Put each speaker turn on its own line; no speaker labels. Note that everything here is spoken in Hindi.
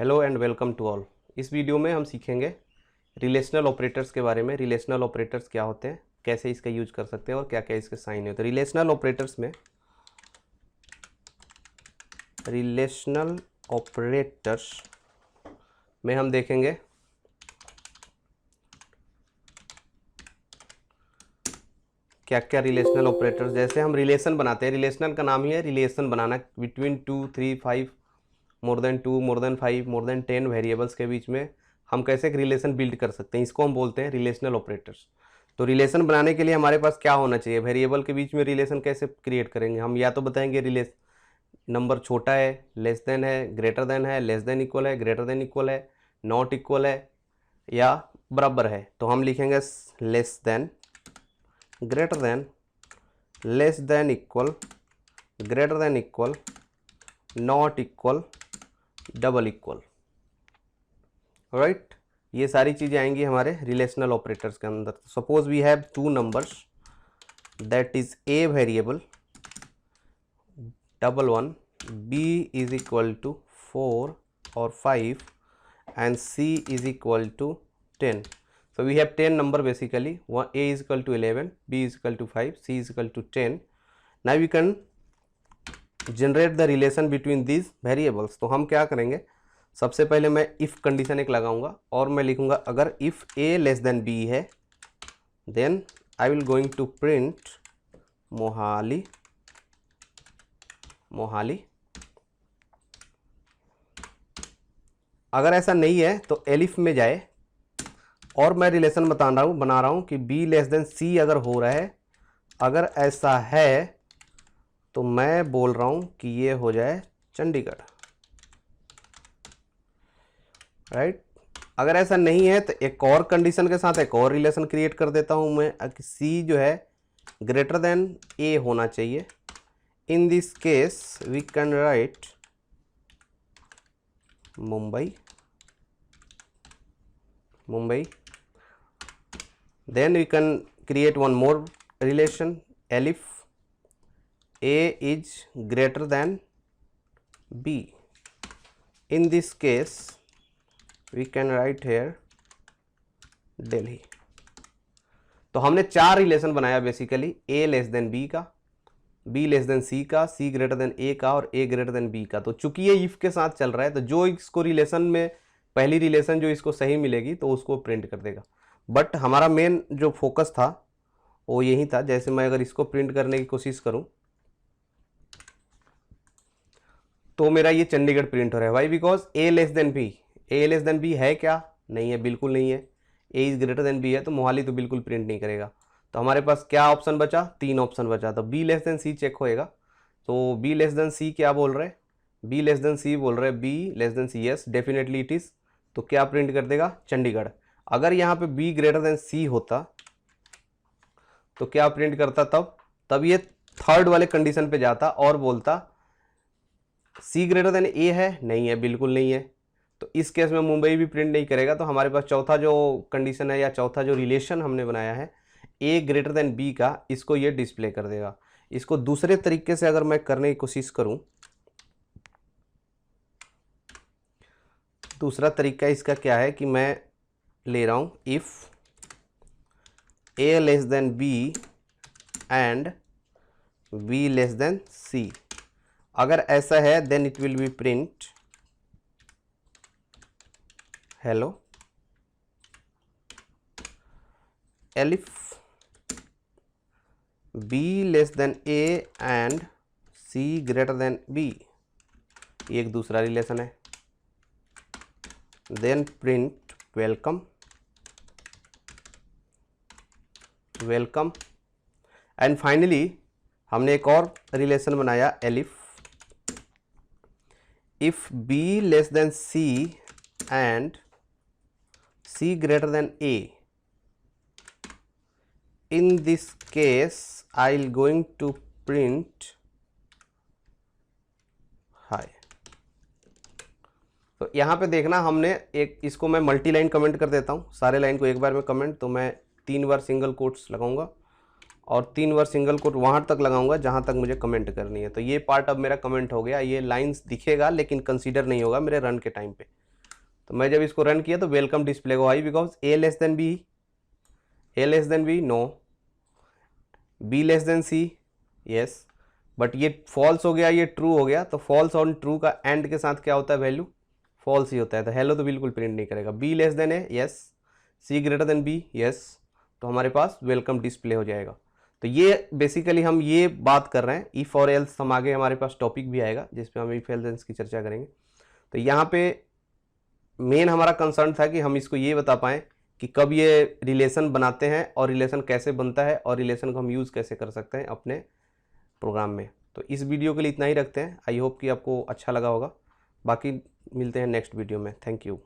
Hello and welcome to all. इस वीडियो में हम सीखेंगे रिलेशनल ऑपरेटर्स के बारे में। रिलेशनल ऑपरेटर्स क्या होते हैं, कैसे इसका यूज कर सकते हैं और क्या क्या इसके साइन होते हैं। रिलेशनल ऑपरेटर्स में हम देखेंगे क्या क्या रिलेशनल ऑपरेटर्स। जैसे हम रिलेशन बनाते हैं, रिलेशनल का नाम ही है रिलेशन बनाना, between 2, 3, 5, more than 2, more than 5, more than 10 variables के बीच में हम कैसे एक रिलेशन बिल्ड कर सकते हैं, इसको हम बोलते हैं रिलेशनल ऑपरेटर्स। तो रिलेशन बनाने के लिए हमारे पास क्या होना चाहिए, वेरिएबल के बीच में रिलेशन कैसे क्रिएट करेंगे। हम या तो बताएंगे रिलेशन नंबर छोटा है, लेस देन है, ग्रेटर देन है, लेस देन इक्वल है, ग्रेटर देन इक्वल है, नॉट इक्वल है या बराबर है। तो हम लिखेंगे less than, greater than, less than equal, greater than equal, not equal, double equal. Right, ये सारी चीज़ें आएंगी हमारे रिलेशनल ऑपरेटर्स के अंदर। Suppose we have two numbers that is a variable 11, b is equal to 4 और 5 and c is equal to 10. So we have 10 number basically. A is equal to 11, b is equal to 5, c is equal to 10. Now we can generate the relation between these variables. तो हम क्या करेंगे, सबसे पहले मैं if कंडीशन एक लगाऊंगा और मैं लिखूंगा अगर if a less than b है then I will going to print Mohali Mohali. अगर ऐसा नहीं है तो एलिफ में जाए और मैं रिलेशन बना रहा हूं कि b लेस देन c अगर हो रहा है, अगर ऐसा है तो मैं बोल रहा हूं कि ये हो जाए चंडीगढ़। राइट, अगर ऐसा नहीं है तो एक और कंडीशन के साथ एक और रिलेशन क्रिएट कर देता हूं मैं कि c जो है ग्रेटर देन a होना चाहिए। In this case we can write Mumbai. Then we can create one more relation, if a is greater than b. In this case we can write here Delhi. तो हमने चार रिलेशन बनाया basically, a less than b का, b लेस देन c का, c ग्रेटर देन a का और a ग्रेटर देन b का। तो चूंकि ये if के साथ चल रहा है तो जो इसको रिलेशन में पहली रिलेशन जो इसको सही मिलेगी तो उसको प्रिंट कर देगा। बट हमारा मेन जो फोकस था वो यही था। जैसे मैं अगर इसको प्रिंट करने की कोशिश करूं तो मेरा ये चंडीगढ़ प्रिंट हो रहा है। Why? Because a less than b। a less than b है क्या? नहीं है, बिल्कुल नहीं है। a is greater than b है तो मोहाली तो बिल्कुल प्रिंट नहीं करेगा। तो हमारे पास क्या ऑप्शन बचा? तीन ऑप्शन बचा। तो b less than c check होएगा। तो b लेस देन c क्या बोल रहे हैं? b लेस देन c बोल रहे हैं, b less than c, yes definitely it is. तो क्या प्रिंट कर देगा? चंडीगढ़। अगर यहाँ पे b ग्रेटर देन c होता तो क्या प्रिंट करता? तब ये थर्ड वाले कंडीशन पे जाता और बोलता c ग्रेटर देन a है? नहीं है, बिल्कुल नहीं है। तो इस केस में मुंबई भी प्रिंट नहीं करेगा। तो हमारे पास चौथा जो कंडीशन है या चौथा जो रिलेशन हमने बनाया है a ग्रेटर देन b का, इसको ये डिस्प्ले कर देगा। इसको दूसरे तरीके से अगर मैं करने की कोशिश करूं, दूसरा तरीका इसका क्या है कि मैं ले रहा हूं if a less than b and b less than c। अगर ऐसा है then it will be print hello elif b less than a and c greater than b। ये एक दूसरा रिलेशन है। Then print welcome welcome. And finally हमने एक और रिलेशन बनाया elif if b less than c and c greater than a। In this case I will going to print hi. तो यहाँ पे देखना, हमने एक इसको मैं मल्टी लाइन कमेंट कर देता हूँ, सारे लाइन को एक बार में कमेंट। तो मैं 3 बार सिंगल कोट्स लगाऊंगा और 3 बार सिंगल कोट वहाँ तक लगाऊंगा जहाँ तक मुझे कमेंट करनी है। तो ये पार्ट अब मेरा कमेंट हो गया। ये लाइंस दिखेगा लेकिन कंसीडर नहीं होगा मेरे रन के टाइम पे। तो मैं जब इसको रन किया तो वेलकम डिस्प्ले को आई, because A less than B no, B less than C yes, but ये फॉल्स हो गया, ये ट्रू हो गया। तो फॉल्स और ट्रू का एंड के साथ क्या होता है, वैल्यू फॉल्स ही होता है। तो हेलो तो बिल्कुल प्रिंट नहीं करेगा। B less than A yes, C greater than B yes, तो हमारे पास वेलकम डिस्प्ले हो जाएगा। तो ये बेसिकली हम ये बात कर रहे हैं इफ और एल्स। हम आगे हमारे पास टॉपिक भी आएगा जिसपे हम इफ एल्स की चर्चा करेंगे। तो यहाँ पे मेन हमारा कंसर्न था कि हम इसको ये बता पाएँ कि कब ये रिलेशन बनाते हैं और रिलेशन कैसे बनता है और रिलेशन को हम यूज़ कैसे कर सकते हैं अपने प्रोग्राम में। तो इस वीडियो के लिए इतना ही रखते हैं। आई होप कि आपको अच्छा लगा होगा। बाकी मिलते हैं नेक्स्ट वीडियो में। Thank you.